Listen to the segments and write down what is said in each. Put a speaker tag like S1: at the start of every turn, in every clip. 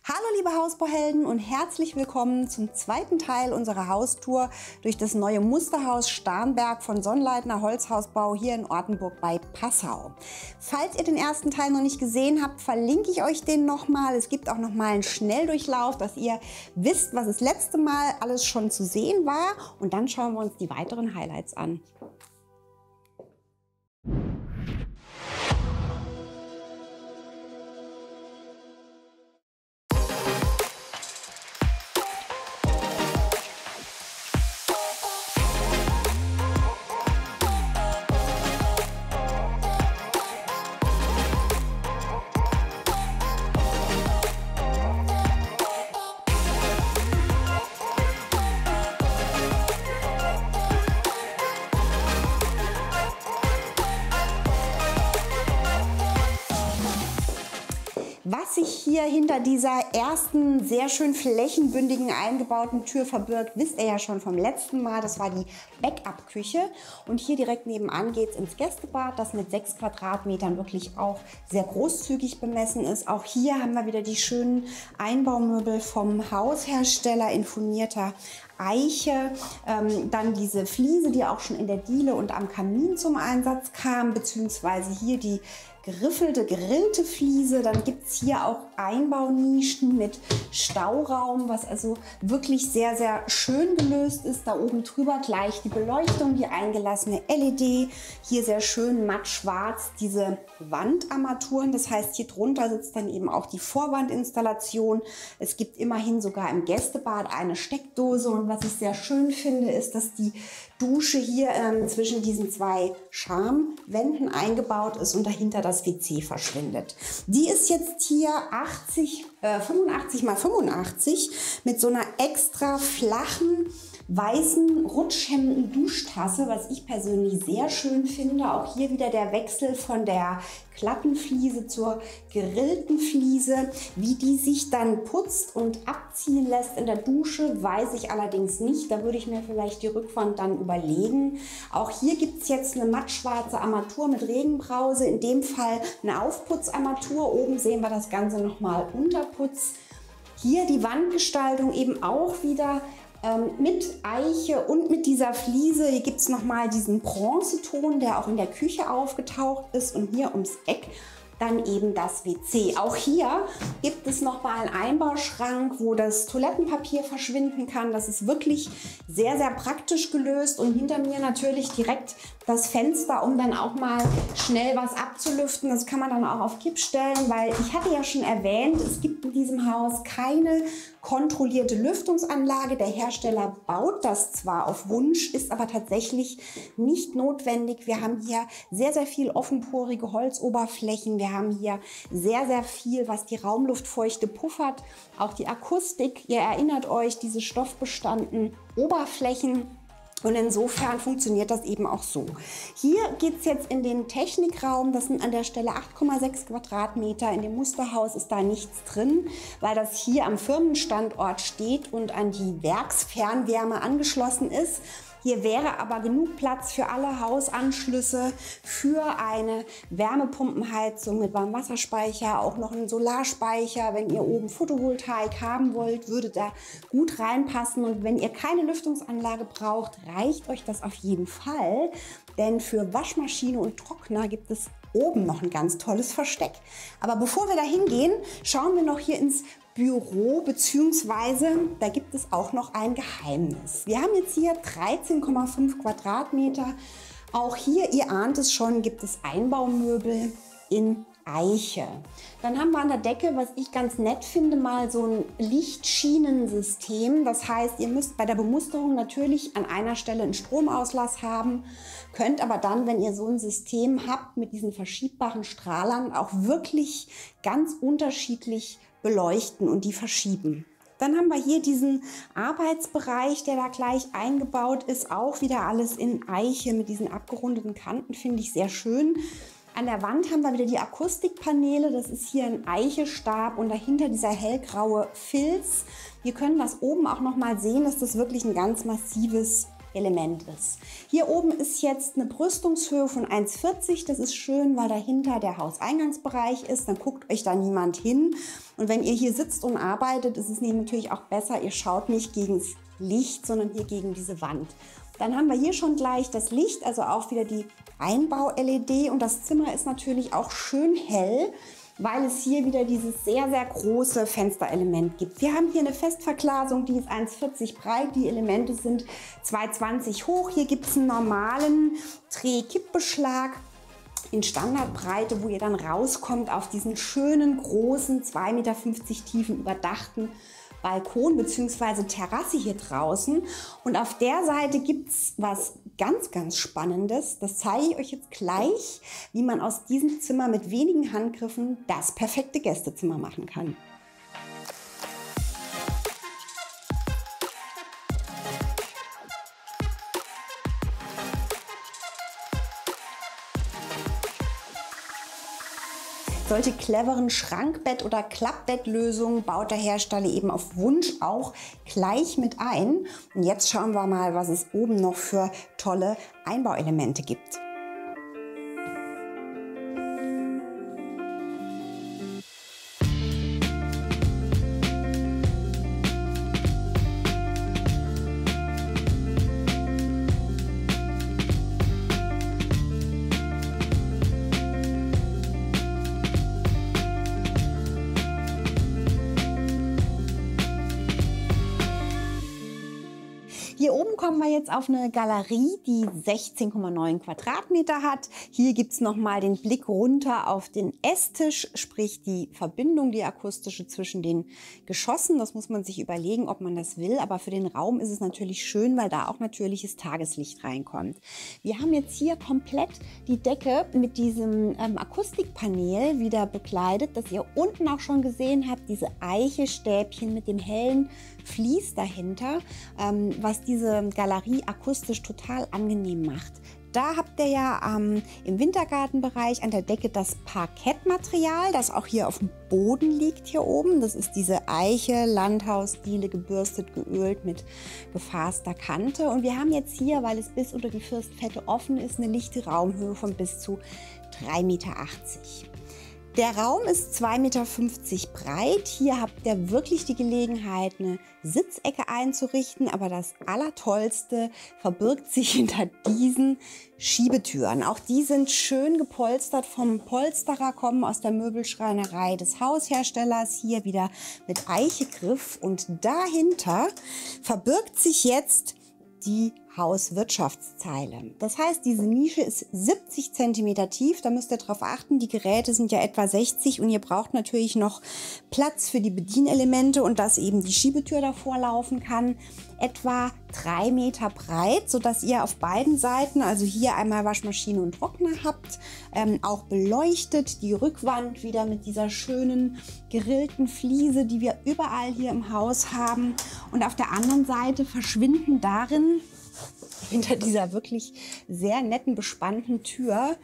S1: Hallo liebe Hausbauhelden und herzlich willkommen zum zweiten Teil unserer Haustour durch das neue Musterhaus Starnberg von Sonnleitner Holzhausbau hier in Ortenburg bei Passau. Falls ihr den ersten Teil noch nicht gesehen habt, verlinke ich euch den nochmal. Es gibt auch nochmal einen Schnelldurchlauf, dass ihr wisst, was das letzte Mal alles schon zu sehen war. Und dann schauen wir uns die weiteren Highlights an. Was sich hier hinter dieser ersten sehr schön flächenbündigen eingebauten Tür verbirgt, wisst ihr ja schon vom letzten Mal. Das war die Backup-Küche. Und hier direkt nebenan geht es ins Gästebad, das mit 6 Quadratmetern wirklich auch sehr großzügig bemessen ist. Auch hier haben wir wieder die schönen Einbaumöbel vom Haushersteller in furnierter Eiche, dann diese Fliese, die auch schon in der Diele und am Kamin zum Einsatz kam, beziehungsweise hier die geriffelte, gegrillte Fliese. Dann gibt es hier auch Einbaunischen mit Stauraum, was also wirklich sehr, sehr schön gelöst ist. Da oben drüber gleich die Beleuchtung, die eingelassene LED. Hier sehr schön matt schwarz diese Wandarmaturen. Das heißt, hier drunter sitzt dann eben auch die Vorwandinstallation. Es gibt immerhin sogar im Gästebad eine Steckdose. Und was ich sehr schön finde, ist, dass die Dusche hier zwischen diesen zwei Schamwänden eingebaut ist und dahinter das WC verschwindet. Die ist jetzt hier 85 x 85 mit so einer extra flachen weißen rutschhemden Duschtasse, was ich persönlich sehr schön finde. Auch hier wieder der Wechsel von der glatten Fliese zur gerillten Fliese. Wie die sich dann putzt und abziehen lässt in der Dusche, weiß ich allerdings nicht. Da würde ich mir vielleicht die Rückwand dann überlegen. Auch hier gibt es jetzt eine mattschwarze Armatur mit Regenbrause. In dem Fall eine Aufputzarmatur. Oben sehen wir das Ganze nochmal Unterputz. Hier die Wandgestaltung eben auch wieder mit Eiche und mit dieser Fliese. Hier gibt es nochmal diesen Bronzeton, der auch in der Küche aufgetaucht ist, und hier ums Eck dann eben das WC. Auch hier gibt es nochmal einen Einbauschrank, wo das Toilettenpapier verschwinden kann. Das ist wirklich sehr, sehr praktisch gelöst. Und hinter mir natürlich direkt das Fenster, um dann auch mal schnell was abzulüften. Das kann man dann auch auf Kipp stellen, weil ich hatte ja schon erwähnt, es gibt in diesem Haus keine kontrollierte Lüftungsanlage. Der Hersteller baut das zwar auf Wunsch, ist aber tatsächlich nicht notwendig. Wir haben hier sehr, sehr viel offenporige Holzoberflächen. Wir haben hier sehr, sehr viel, was die Raumluftfeuchte puffert. Auch die Akustik, ihr erinnert euch, diese stoffbestandenen Oberflächen. Und insofern funktioniert das eben auch so. Hier geht es jetzt in den Technikraum. Das sind an der Stelle 8,6 Quadratmeter. In dem Musterhaus ist da nichts drin, weil das hier am Firmenstandort steht und an die Werksfernwärme angeschlossen ist. Hier wäre aber genug Platz für alle Hausanschlüsse, für eine Wärmepumpenheizung mit Warmwasserspeicher, auch noch einen Solarspeicher. Wenn ihr oben Photovoltaik haben wollt, würde da gut reinpassen. Und wenn ihr keine Lüftungsanlage braucht, reicht euch das auf jeden Fall. Denn für Waschmaschine und Trockner gibt es oben noch ein ganz tolles Versteck. Aber bevor wir da hingehen, schauen wir noch hier ins Büro, beziehungsweise da gibt es auch noch ein Geheimnis. Wir haben jetzt hier 13,5 Quadratmeter. Auch hier, ihr ahnt es schon, gibt es Einbaumöbel in Eiche. Dann haben wir an der Decke, was ich ganz nett finde, mal so ein Lichtschienensystem. Das heißt, ihr müsst bei der Bemusterung natürlich an einer Stelle einen Stromauslass haben, könnt aber dann, wenn ihr so ein System habt mit diesen verschiebbaren Strahlern, auch wirklich ganz unterschiedlich beleuchten und die verschieben. Dann haben wir hier diesen Arbeitsbereich, der da gleich eingebaut ist. Auch wieder alles in Eiche mit diesen abgerundeten Kanten, finde ich sehr schön. An der Wand haben wir wieder die Akustikpaneele. Das ist hier ein Eichestab und dahinter dieser hellgraue Filz. Wir können das oben auch noch mal sehen, dass das wirklich ein ganz massives Element ist. Hier oben ist jetzt eine Brüstungshöhe von 1,40. Das ist schön, weil dahinter der Hauseingangsbereich ist. Dann guckt euch da niemand hin. Und wenn ihr hier sitzt und arbeitet, ist es natürlich auch besser, ihr schaut nicht gegen das Licht, sondern hier gegen diese Wand. Dann haben wir hier schon gleich das Licht, also auch wieder die Einbau-LED. Und das Zimmer ist natürlich auch schön hell, weil es hier wieder dieses sehr, sehr große Fensterelement gibt. Wir haben hier eine Festverglasung, die ist 1,40 breit, die Elemente sind 2,20 hoch. Hier gibt es einen normalen Drehkippbeschlag in Standardbreite, wo ihr dann rauskommt auf diesen schönen, großen, 2,50 Meter tiefen, überdachten Balkon bzw. Terrasse hier draußen. Und auf der Seite gibt es was ganz, ganz Spannendes. Das zeige ich euch jetzt gleich, wie man aus diesem Zimmer mit wenigen Handgriffen das perfekte Gästezimmer machen kann. Solche cleveren Schrankbett- oder Klappbettlösungen baut der Hersteller eben auf Wunsch auch gleich mit ein. Und jetzt schauen wir mal, was es oben noch für tolle Einbauelemente gibt. Hier oben kommen wir jetzt auf eine Galerie, die 16,9 Quadratmeter hat. Hier gibt es nochmal den Blick runter auf den Esstisch, sprich die Verbindung, die akustische zwischen den Geschossen. Das muss man sich überlegen, ob man das will. Aber für den Raum ist es natürlich schön, weil da auch natürliches Tageslicht reinkommt. Wir haben jetzt hier komplett die Decke mit diesem Akustikpanel wieder bekleidet, das ihr unten auch schon gesehen habt. Diese Eichestäbchen mit dem hellen Vlies dahinter, was diese Galerie akustisch total angenehm macht. Da habt ihr ja im Wintergartenbereich an der Decke das Parkettmaterial, das auch hier auf dem Boden liegt hier oben. Das ist diese Eiche, Landhausdiele, gebürstet, geölt mit gefasster Kante. Und wir haben jetzt hier, weil es bis unter die Firstfette offen ist, eine lichte Raumhöhe von bis zu 3,80 Meter. Der Raum ist 2,50 Meter breit. Hier habt ihr wirklich die Gelegenheit, eine Sitzecke einzurichten. Aber das Allertollste verbirgt sich hinter diesen Schiebetüren. Auch die sind schön gepolstert vom Polsterer, kommen aus der Möbelschreinerei des Hausherstellers. Hier wieder mit Eichegriff. Und dahinter verbirgt sich jetzt die Hauswirtschaftszeile. Das heißt, diese Nische ist 70 cm tief. Da müsst ihr darauf achten, die Geräte sind ja etwa 60 und ihr braucht natürlich noch Platz für die Bedienelemente und dass eben die Schiebetür davor laufen kann. Etwa 3 Meter breit, sodass ihr auf beiden Seiten, also hier einmal Waschmaschine und Trockner habt, auch beleuchtet. Die Rückwand wieder mit dieser schönen gerillten Fliese, die wir überall hier im Haus haben. Und auf der anderen Seite verschwinden darin hinter dieser wirklich sehr netten, bespannten Tür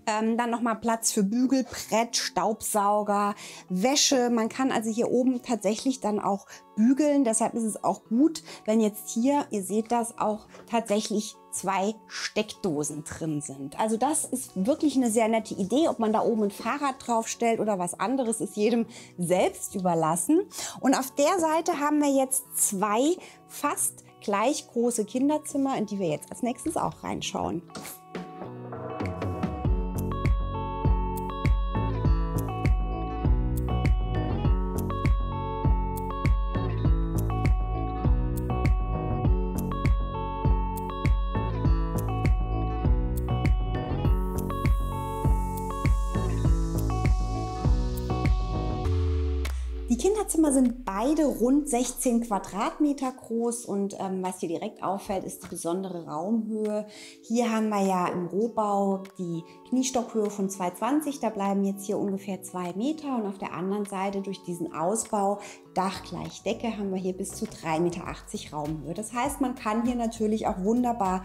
S1: dann nochmal Platz für Bügel, Brett, Staubsauger, Wäsche. Man kann also hier oben tatsächlich dann auch bügeln. Deshalb ist es auch gut, wenn jetzt hier, ihr seht das, auch tatsächlich 2 Steckdosen drin sind. Also das ist wirklich eine sehr nette Idee. Ob man da oben ein Fahrrad drauf stellt oder was anderes, ist jedem selbst überlassen. Und auf der Seite haben wir jetzt 2 fast gleich große Kinderzimmer, in die wir jetzt als nächstes auch reinschauen. Die Kinderzimmer sind beide rund 16 Quadratmeter groß und was hier direkt auffällt, ist die besondere Raumhöhe. Hier haben wir ja im Rohbau die Kniestockhöhe von 2,20, da bleiben jetzt hier ungefähr 2 Meter und auf der anderen Seite durch diesen Ausbau Dach gleich Decke haben wir hier bis zu 3,80 Meter Raumhöhe. Das heißt, man kann hier natürlich auch wunderbar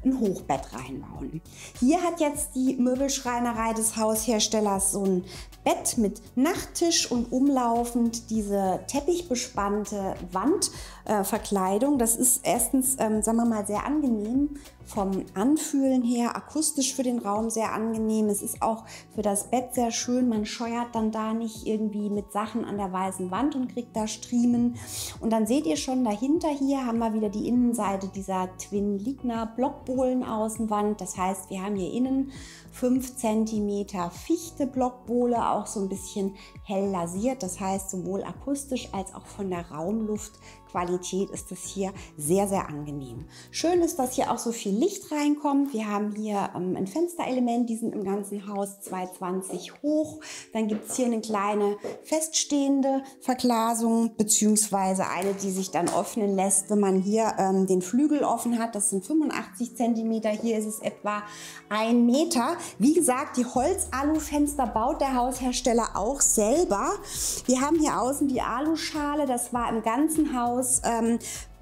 S1: ein Hochbett reinbauen. Hier hat jetzt die Möbelschreinerei des Hausherstellers so ein Bett mit Nachttisch und umlaufend diese teppichbespannte Wandverkleidung. Das ist erstens, sagen wir mal, sehr angenehm vom Anfühlen her, akustisch für den Raum sehr angenehm. Es ist auch für das Bett sehr schön. Man scheuert dann da nicht irgendwie mit Sachen an der weißen Wand und kriegt da Striemen. Und dann seht ihr schon dahinter hier haben wir wieder die Innenseite dieser Twin Ligna Blockbohlen-Außenwand. Das heißt, wir haben hier innen 5 cm Fichte Blockbohle, auch so ein bisschen hell lasiert. Das heißt, sowohl akustisch als auch von der Raumluftqualität ist es hier sehr, sehr angenehm. Schön ist, dass hier auch so viel Licht reinkommt. Wir haben hier ein Fensterelement, die sind im ganzen Haus 2,20 hoch. Dann gibt es hier eine kleine feststehende Verglasung, beziehungsweise eine, die sich dann öffnen lässt, wenn man hier den Flügel offen hat. Das sind 85 cm, hier ist es etwa 1 Meter. Wie gesagt, die Holz-Alu-Fenster baut der Haushersteller auch selber. Wir haben hier außen die Aluschale, das war im ganzen Haus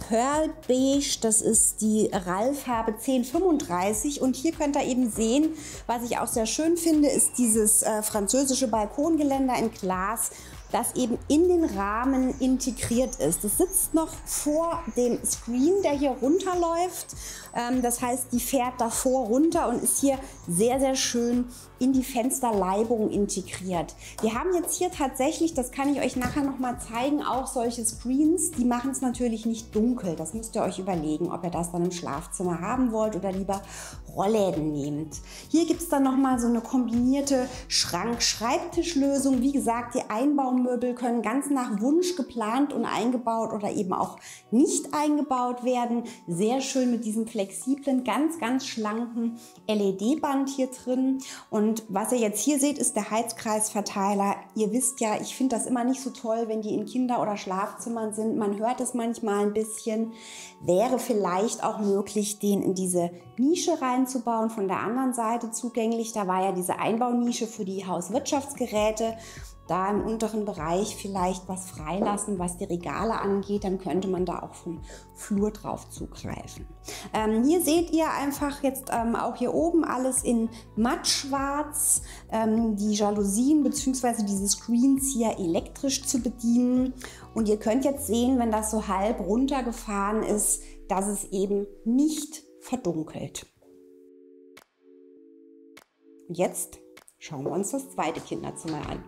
S1: Pearl Beige, das ist die RAL-Farbe 1035 und hier könnt ihr eben sehen, was ich auch sehr schön finde, ist dieses französische Balkongeländer in Glas, das eben in den Rahmen integriert ist. Das sitzt noch vor dem Screen, der hier runterläuft. Das heißt, die fährt davor runter und ist hier sehr, sehr schön in die Fensterleibung integriert. Wir haben jetzt hier tatsächlich, das kann ich euch nachher noch mal zeigen, auch solche Screens, die machen es natürlich nicht dunkel. Das müsst ihr euch überlegen, ob ihr das dann im Schlafzimmer haben wollt oder lieber Rollläden nehmt. Hier gibt es dann noch mal so eine kombinierte Schrank-Schreibtischlösung. Wie gesagt, die Einbaumöbel können ganz nach Wunsch geplant und eingebaut oder eben auch nicht eingebaut werden. Sehr schön mit diesem flexiblen, ganz, ganz schlanken LED-Band hier drin. Und was ihr jetzt hier seht, ist der Heizkreisverteiler. Ihr wisst ja, ich finde das immer nicht so toll, wenn die in Kinder- oder Schlafzimmern sind. Man hört es manchmal ein bisschen. Wäre vielleicht auch möglich, den in diese Nische reinzubauen, von der anderen Seite zugänglich. Da war ja diese Einbaunische für die Hauswirtschaftsgeräte. Da im unteren Bereich vielleicht was freilassen, was die Regale angeht, dann könnte man da auch vom Flur drauf zugreifen. Hier seht ihr einfach jetzt auch hier oben alles in mattschwarz, die Jalousien bzw. diese Screens hier elektrisch zu bedienen. Und ihr könnt jetzt sehen, wenn das so halb runtergefahren ist, dass es eben nicht verdunkelt. Und jetzt schauen wir uns das zweite Kinderzimmer an.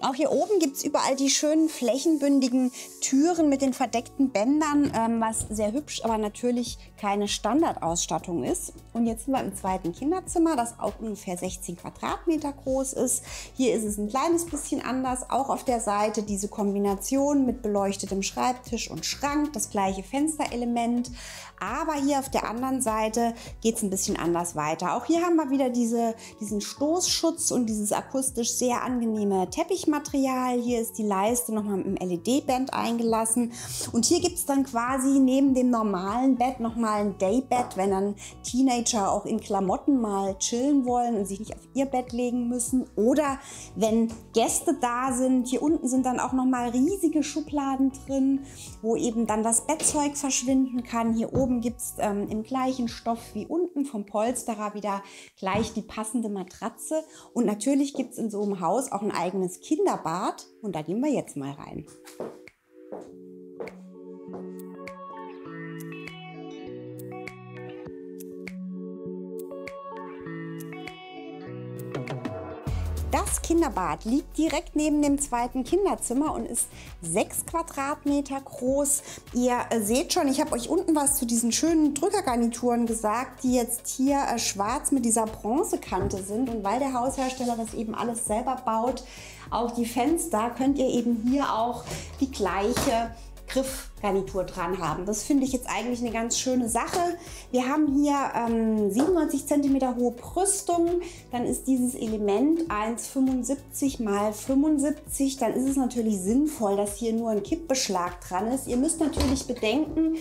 S1: Auch hier oben gibt es überall die schönen flächenbündigen Türen mit den verdeckten Bändern, was sehr hübsch, aber natürlich keine Standardausstattung ist. Und jetzt sind wir im zweiten Kinderzimmer, das auch ungefähr 16 Quadratmeter groß ist. Hier ist es ein kleines bisschen anders, auch auf der Seite diese Kombination mit beleuchtetem Schreibtisch und Schrank, das gleiche Fensterelement. Aber hier auf der anderen Seite geht es ein bisschen anders weiter. Auch hier haben wir wieder diesen Stoßschutz und dieses akustisch sehr angenehme Teppichmaterial. Hier ist die Leiste nochmal mit einem LED-Band eingelassen. Und hier gibt es dann quasi neben dem normalen Bett nochmal ein Daybed, wenn dann Teenager auch in Klamotten mal chillen wollen und sich nicht auf ihr Bett legen müssen. Oder wenn Gäste da sind, hier unten sind dann auch nochmal riesige Schubladen drin, wo eben dann das Bettzeug verschwinden kann. Hier oben gibt es im gleichen Stoff wie unten vom Polsterer wieder gleich die passende Matratze. Und natürlich gibt es in so einem Haus auch ein eigenes Kinderbad. Und da gehen wir jetzt mal rein. Das Kinderbad liegt direkt neben dem zweiten Kinderzimmer und ist 6 Quadratmeter groß. Ihr seht schon, ich habe euch unten was zu diesen schönen Drückergarnituren gesagt, die jetzt hier schwarz mit dieser Bronzekante sind. Und weil der Haushersteller das eben alles selber baut, auch die Fenster, könnt ihr eben hier auch die gleiche Griffgarnitur dran haben. Das finde ich jetzt eigentlich eine ganz schöne Sache. Wir haben hier 97 cm hohe Brüstung. Dann ist dieses Element 1,75 mal 75. Dann ist es natürlich sinnvoll, dass hier nur ein Kippbeschlag dran ist. Ihr müsst natürlich bedenken,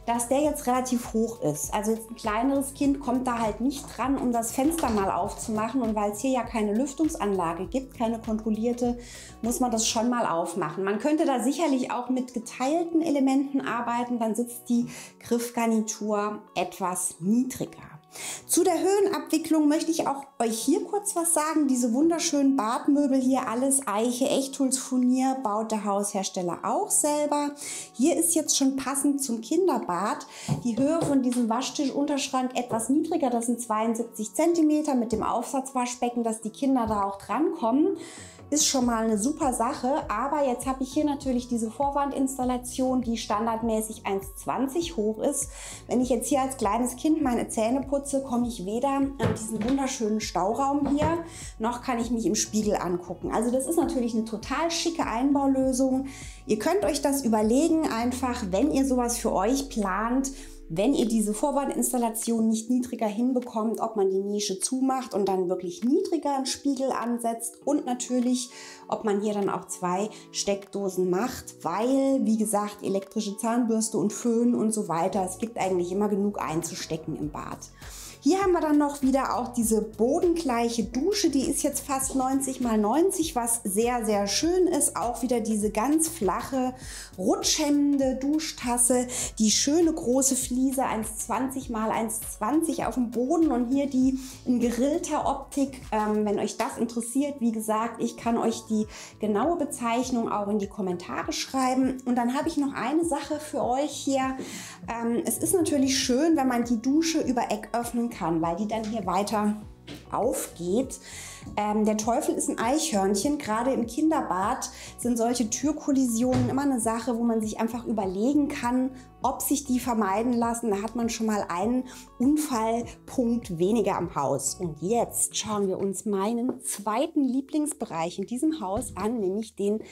S1: dass der jetzt relativ hoch ist. Also jetzt ein kleineres Kind kommt da halt nicht dran, um das Fenster mal aufzumachen. Und weil es hier ja keine Lüftungsanlage gibt, keine kontrollierte, muss man das schon mal aufmachen. Man könnte da sicherlich auch mit geteilten Elementen arbeiten, dann sitzt die Griffgarnitur etwas niedriger. Zu der Höhenabwicklung möchte ich auch euch hier kurz was sagen. Diese wunderschönen Badmöbel hier, alles Eiche, Echtholzfurnier, baut der Haushersteller auch selber. Hier ist jetzt schon passend zum Kinderbad die Höhe von diesem Waschtischunterschrank etwas niedriger. Das sind 72 cm mit dem Aufsatzwaschbecken, dass die Kinder da auch drankommen. Ist schon mal eine super Sache, aber jetzt habe ich hier natürlich diese Vorwandinstallation, die standardmäßig 1,20 hoch ist. Wenn ich jetzt hier als kleines Kind meine Zähne putze, komme ich weder an diesen wunderschönen Stauraum hier, noch kann ich mich im Spiegel angucken. Also das ist natürlich eine total schicke Einbaulösung. Ihr könnt euch das überlegen, einfach, wenn ihr sowas für euch plant, wenn ihr diese Vorwandinstallation nicht niedriger hinbekommt, ob man die Nische zumacht und dann wirklich niedriger einen Spiegel ansetzt und natürlich, ob man hier dann auch 2 Steckdosen macht, weil, wie gesagt, elektrische Zahnbürste und Föhn und so weiter, es gibt eigentlich immer genug einzustecken im Bad. Hier haben wir dann noch wieder auch diese bodengleiche Dusche, die ist jetzt fast 90 x 90, was sehr, sehr schön ist. Auch wieder diese ganz flache, rutschhemmende Duschtasse, die schöne große Fliese 1,20 x 1,20 auf dem Boden und hier die in gerillter Optik. Wenn euch das interessiert, wie gesagt, ich kann euch die genaue Bezeichnung auch in die Kommentare schreiben. Und dann habe ich noch eine Sache für euch hier. Es ist natürlich schön, wenn man die Dusche über Eck öffnen kann, weil die dann hier weiter aufgeht. Der Teufel ist ein Eichhörnchen. Gerade im Kinderbad sind solche Türkollisionen immer eine Sache, wo man sich einfach überlegen kann, ob sich die vermeiden lassen. Da hat man schon mal einen Unfallpunkt weniger am Haus. Und jetzt schauen wir uns meinen zweiten Lieblingsbereich in diesem Haus an, nämlich den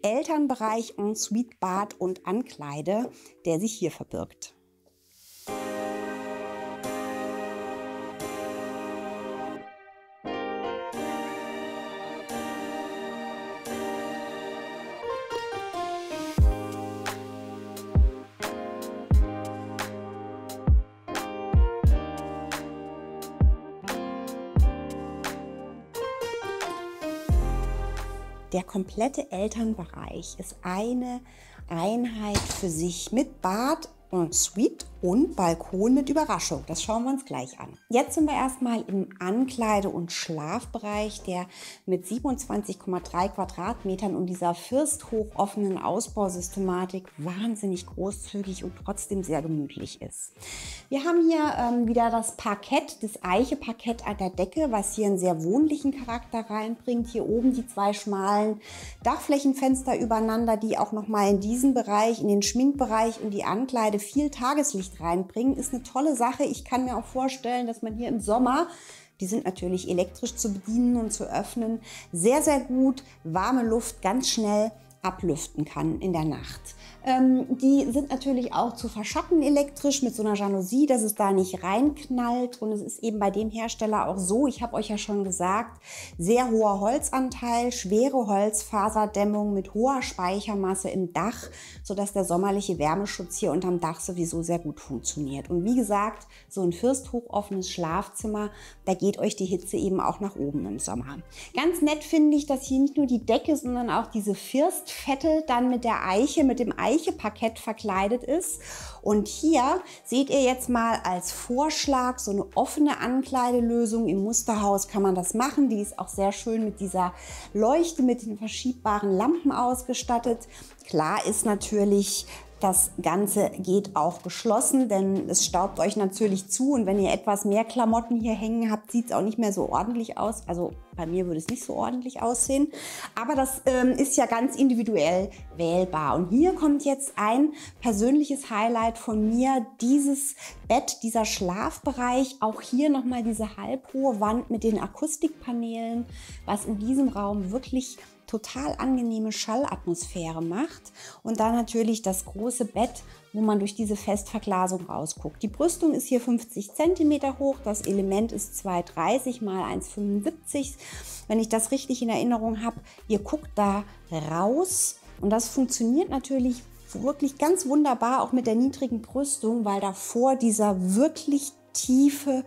S1: Elternbereich Ensuite, Bad und Ankleide, der sich hier verbirgt. Der komplette Elternbereich ist eine Einheit für sich mit Bad und Suite und Balkon mit Überraschung. Das schauen wir uns gleich an. Jetzt sind wir erstmal im Ankleide- und Schlafbereich, der mit 27,3 Quadratmetern und dieser firsthoch offenen Ausbausystematik wahnsinnig großzügig und trotzdem sehr gemütlich ist. Wir haben hier wieder das Parkett, das Eiche-Parkett an der Decke, was hier einen sehr wohnlichen Charakter reinbringt. Hier oben die 2 schmalen Dachflächenfenster übereinander, die auch nochmal in diesen Bereich, in den Schminkbereich und die Ankleide viel Tageslicht reinbringen, ist eine tolle Sache. Ich kann mir auch vorstellen, dass man hier im Sommer, die sind natürlich elektrisch zu bedienen und zu öffnen, sehr, sehr gut warme Luft ganz schnell ablüften kann in der Nacht. Die sind natürlich auch zu verschatten elektrisch mit so einer Jalousie, dass es da nicht reinknallt. Und es ist eben bei dem Hersteller auch so, ich habe euch ja schon gesagt, sehr hoher Holzanteil, schwere Holzfaserdämmung mit hoher Speichermasse im Dach, sodass der sommerliche Wärmeschutz hier unterm Dach sowieso sehr gut funktioniert. Und wie gesagt, so ein firsthochoffenes Schlafzimmer, da geht euch die Hitze eben auch nach oben im Sommer. Ganz nett finde ich, dass hier nicht nur die Decke, sondern auch diese Firstfette dann mit der Eiche, mit dem Eiche-Parkett verkleidet ist. Und hier seht ihr jetzt mal als Vorschlag so eine offene Ankleidelösung. Im Musterhaus kann man das machen. Die ist auch sehr schön mit dieser Leuchte mit den verschiebbaren Lampen ausgestattet. Klar ist natürlich, das Ganze geht auch geschlossen, denn es staubt euch natürlich zu und wenn ihr etwas mehr Klamotten hier hängen habt, sieht es auch nicht mehr so ordentlich aus. Also bei mir würde es nicht so ordentlich aussehen, aber das ist ja ganz individuell wählbar. Und hier kommt jetzt ein persönliches Highlight von mir, dieses Bett, dieser Schlafbereich. Auch hier nochmal diese halbhohe Wand mit den Akustikpanelen, was in diesem Raum wirklich total angenehme Schallatmosphäre macht. Und dann natürlich das große Bett, wo man durch diese Festverglasung rausguckt. Die Brüstung ist hier 50 cm hoch, das Element ist 2,30 x 1,75. Wenn ich das richtig in Erinnerung habe, ihr guckt da raus und das funktioniert natürlich wirklich ganz wunderbar, auch mit der niedrigen Brüstung, weil davor dieser wirklich tiefe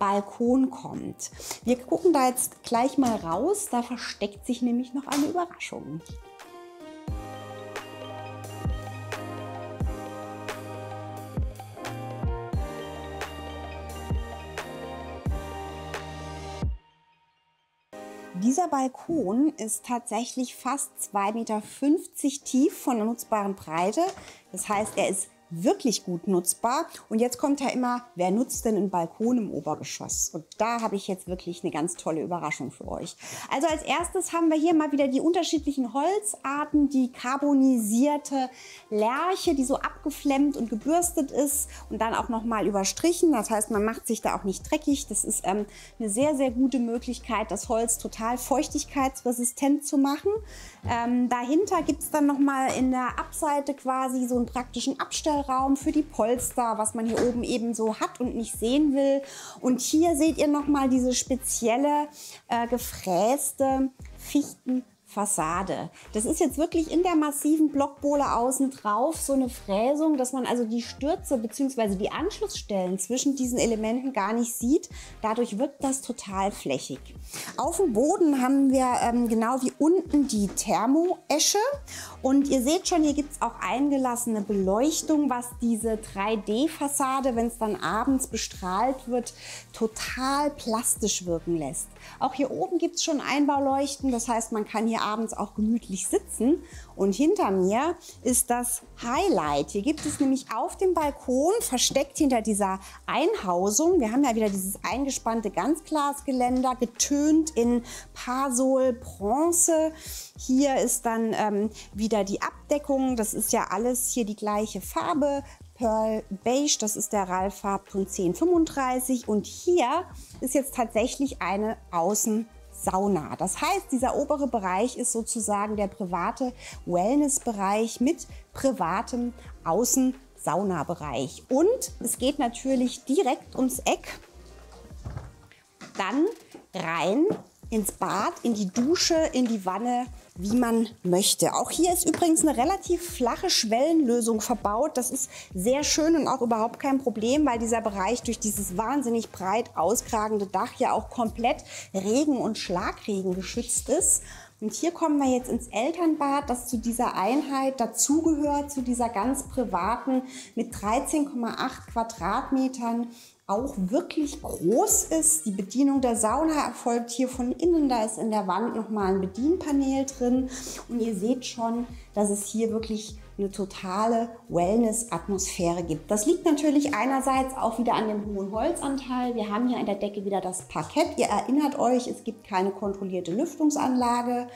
S1: Balkon kommt. Wir gucken da jetzt gleich mal raus, da versteckt sich nämlich noch eine Überraschung. Dieser Balkon ist tatsächlich fast 2,50 Meter tief von der nutzbaren Breite. Das heißt, er ist wirklich gut nutzbar. Und jetzt kommt ja immer, wer nutzt denn einen Balkon im Obergeschoss? Und da habe ich jetzt wirklich eine ganz tolle Überraschung für euch. Also als erstes haben wir hier mal wieder die unterschiedlichen Holzarten, die carbonisierte Lärche, die so abgeflemmt und gebürstet ist und dann auch noch mal überstrichen. Das heißt, man macht sich da auch nicht dreckig. Das ist eine sehr, sehr gute Möglichkeit, das Holz total feuchtigkeitsresistent zu machen. Dahinter gibt es dann noch mal in der Abseite quasi so einen praktischen Abstellraum für die Polster, was man hier oben eben so hat und nicht sehen will. Und hier seht ihr noch mal diese spezielle gefräste Fichtenfassade. Das ist jetzt wirklich in der massiven Blockbohle außen drauf so eine Fräsung, dass man also die Stürze bzw. die Anschlussstellen zwischen diesen Elementen gar nicht sieht. Dadurch wirkt das total flächig. Auf dem Boden haben wir genau wie unten die Thermoesche. Und ihr seht schon, hier gibt es auch eingelassene Beleuchtung, was diese 3D-Fassade, wenn es dann abends bestrahlt wird, total plastisch wirken lässt. Auch hier oben gibt es schon Einbauleuchten, das heißt, man kann hier abends auch gemütlich sitzen. Und hinter mir ist das Highlight. Hier gibt es nämlich auf dem Balkon, versteckt hinter dieser Einhausung, wir haben ja wieder dieses eingespannte Ganzglasgeländer, getönt in Pasol Bronze. Hier ist dann wieder die Abdeckung, das ist ja alles hier die gleiche Farbe. Pearl Beige, das ist der Ralph-Farbton 1035 und hier ist jetzt tatsächlich eine Außensauna. Das heißt, dieser obere Bereich ist sozusagen der private Wellnessbereich mit privatem Außensaunabereich. Und es geht natürlich direkt ums Eck, dann rein ins Bad, in die Dusche, in die Wanne, wie man möchte. Auch hier ist übrigens eine relativ flache Schwellenlösung verbaut. Das ist sehr schön und auch überhaupt kein Problem, weil dieser Bereich durch dieses wahnsinnig breit auskragende Dach ja auch komplett Regen- und Schlagregen geschützt ist. Und hier kommen wir jetzt ins Elternbad, das zu dieser Einheit dazugehört, zu dieser ganz privaten mit 13,8 Quadratmetern auch wirklich groß ist. Die Bedienung der Sauna erfolgt hier von innen. Da ist in der Wand nochmal ein Bedienpanel drin. Und ihr seht schon, dass es hier wirklich eine totale Wellness-Atmosphäre gibt. Das liegt natürlich einerseits auch wieder an dem hohen Holzanteil. Wir haben hier an der Decke wieder das Parkett. Ihr erinnert euch, es gibt keine kontrollierte Lüftungsanlage.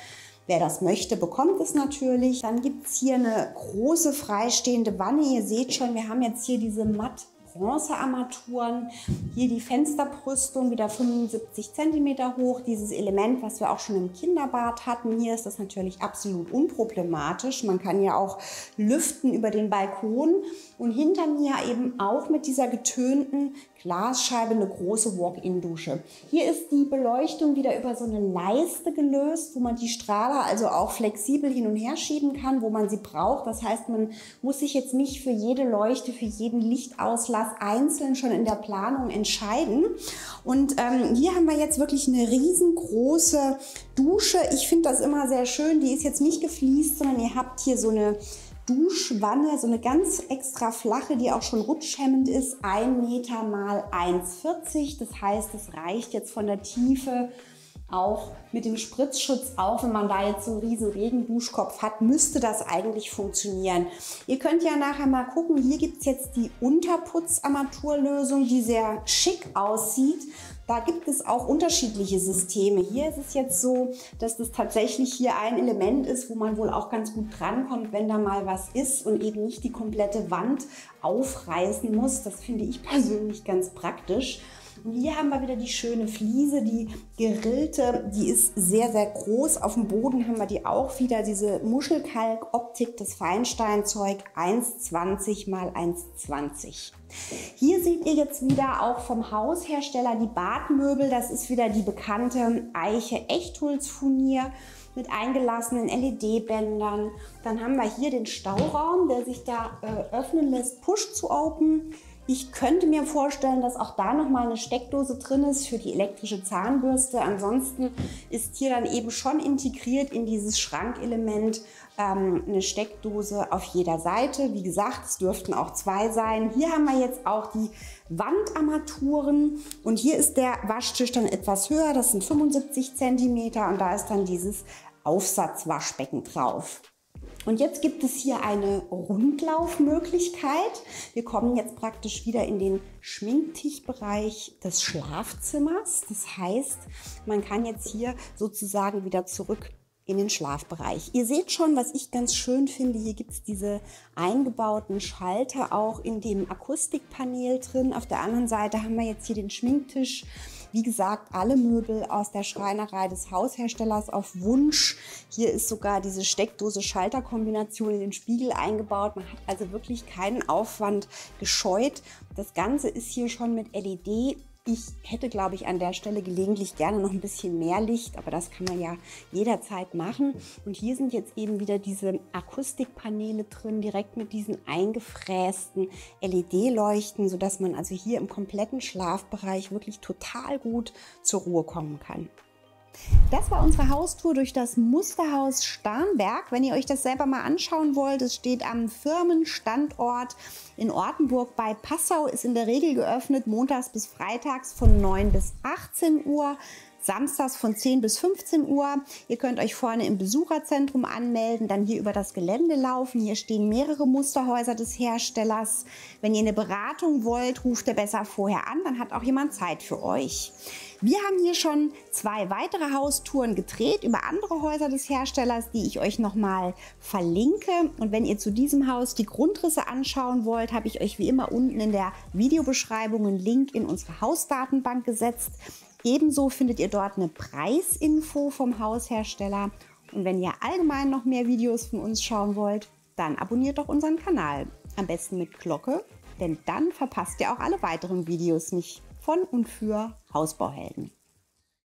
S1: Wer das möchte, bekommt es natürlich. Dann gibt es hier eine große freistehende Wanne. Ihr seht schon, wir haben jetzt hier diese matt Bronzearmaturen, hier die Fensterbrüstung wieder 75 cm hoch, dieses Element, was wir auch schon im Kinderbad hatten. Hier ist das natürlich absolut unproblematisch. Man kann ja auch lüften über den Balkon und hinter mir eben auch mit dieser getönten Glasscheibe eine große Walk-in-Dusche. Hier ist die Beleuchtung wieder über so eine Leiste gelöst, wo man die Strahler also auch flexibel hin und her schieben kann, wo man sie braucht. Das heißt, man muss sich jetzt nicht für jede Leuchte, für jeden Lichtauslass einzeln schon in der Planung entscheiden. Und hier haben wir jetzt wirklich eine riesengroße Dusche. Ich finde das immer sehr schön. Die ist jetzt nicht gefliest, sondern ihr habt hier so eine Duschwanne, so eine ganz extra flache, die auch schon rutschhemmend ist, 1 Meter mal 1,40. Das heißt, es reicht jetzt von der Tiefe auch mit dem Spritzschutz, auch wenn man da jetzt so einen riesen Regenduschkopf hat, müsste das eigentlich funktionieren. Ihr könnt ja nachher mal gucken, hier gibt es jetzt die Unterputzarmaturlösung, die sehr schick aussieht. Da gibt es auch unterschiedliche Systeme. Hier ist es jetzt so, dass das tatsächlich hier ein Element ist, wo man wohl auch ganz gut drankommt, wenn da mal was ist und eben nicht die komplette Wand aufreißen muss. Das finde ich persönlich ganz praktisch. Und hier haben wir wieder die schöne Fliese, die gerillte, die ist sehr, sehr groß. Auf dem Boden haben wir die auch wieder, diese Muschelkalk-Optik, das Feinsteinzeug 1,20 mal 1,20. Hier seht ihr jetzt wieder auch vom Haushersteller die Badmöbel. Das ist wieder die bekannte Eiche-Echtholz-Furnier mit eingelassenen LED-Bändern. Dann haben wir hier den Stauraum, der sich da öffnen lässt, Push to Open. Ich könnte mir vorstellen, dass auch da nochmal eine Steckdose drin ist für die elektrische Zahnbürste. Ansonsten ist hier dann eben schon integriert in dieses Schrankelement eine Steckdose auf jeder Seite. Wie gesagt, es dürften auch 2 sein. Hier haben wir jetzt auch die Wandarmaturen und hier ist der Waschtisch dann etwas höher. Das sind 75 cm und da ist dann dieses Aufsatzwaschbecken drauf. Und jetzt gibt es hier eine Rundlaufmöglichkeit. Wir kommen jetzt praktisch wieder in den Schminktischbereich des Schlafzimmers. Das heißt, man kann jetzt hier sozusagen wieder zurück in den Schlafbereich. Ihr seht schon, was ich ganz schön finde. Hier gibt es diese eingebauten Schalter auch in dem Akustikpanel drin. Auf der anderen Seite haben wir jetzt hier den Schminktisch. Wie gesagt, alle Möbel aus der Schreinerei des Hausherstellers auf Wunsch. Hier ist sogar diese Steckdose-Schalter-Kombination in den Spiegel eingebaut. Man hat also wirklich keinen Aufwand gescheut. Das Ganze ist hier schon mit LED. Ich hätte, glaube ich, an der Stelle gelegentlich gerne noch ein bisschen mehr Licht, aber das kann man ja jederzeit machen. Und hier sind jetzt eben wieder diese Akustikpaneele drin, direkt mit diesen eingefrästen LED-Leuchten, sodass man also hier im kompletten Schlafbereich wirklich total gut zur Ruhe kommen kann. Das war unsere Haustour durch das Musterhaus Starnberg. Wenn ihr euch das selber mal anschauen wollt, es steht am Firmenstandort in Ortenburg bei Passau, ist in der Regel geöffnet montags bis freitags von 9 bis 18 Uhr. Samstags von 10 bis 15 Uhr. Ihr könnt euch vorne im Besucherzentrum anmelden, dann hier über das Gelände laufen. Hier stehen mehrere Musterhäuser des Herstellers. Wenn ihr eine Beratung wollt, ruft ihr besser vorher an, dann hat auch jemand Zeit für euch. Wir haben hier schon 2 weitere Haustouren gedreht über andere Häuser des Herstellers, die ich euch nochmal verlinke. Und wenn ihr zu diesem Haus die Grundrisse anschauen wollt, habe ich euch wie immer unten in der Videobeschreibung einen Link in unsere Hausdatenbank gesetzt. Ebenso findet ihr dort eine Preisinfo vom Haushersteller. Und wenn ihr allgemein noch mehr Videos von uns schauen wollt, dann abonniert doch unseren Kanal. Am besten mit Glocke, denn dann verpasst ihr auch alle weiteren Videos nicht von und für Hausbauhelden.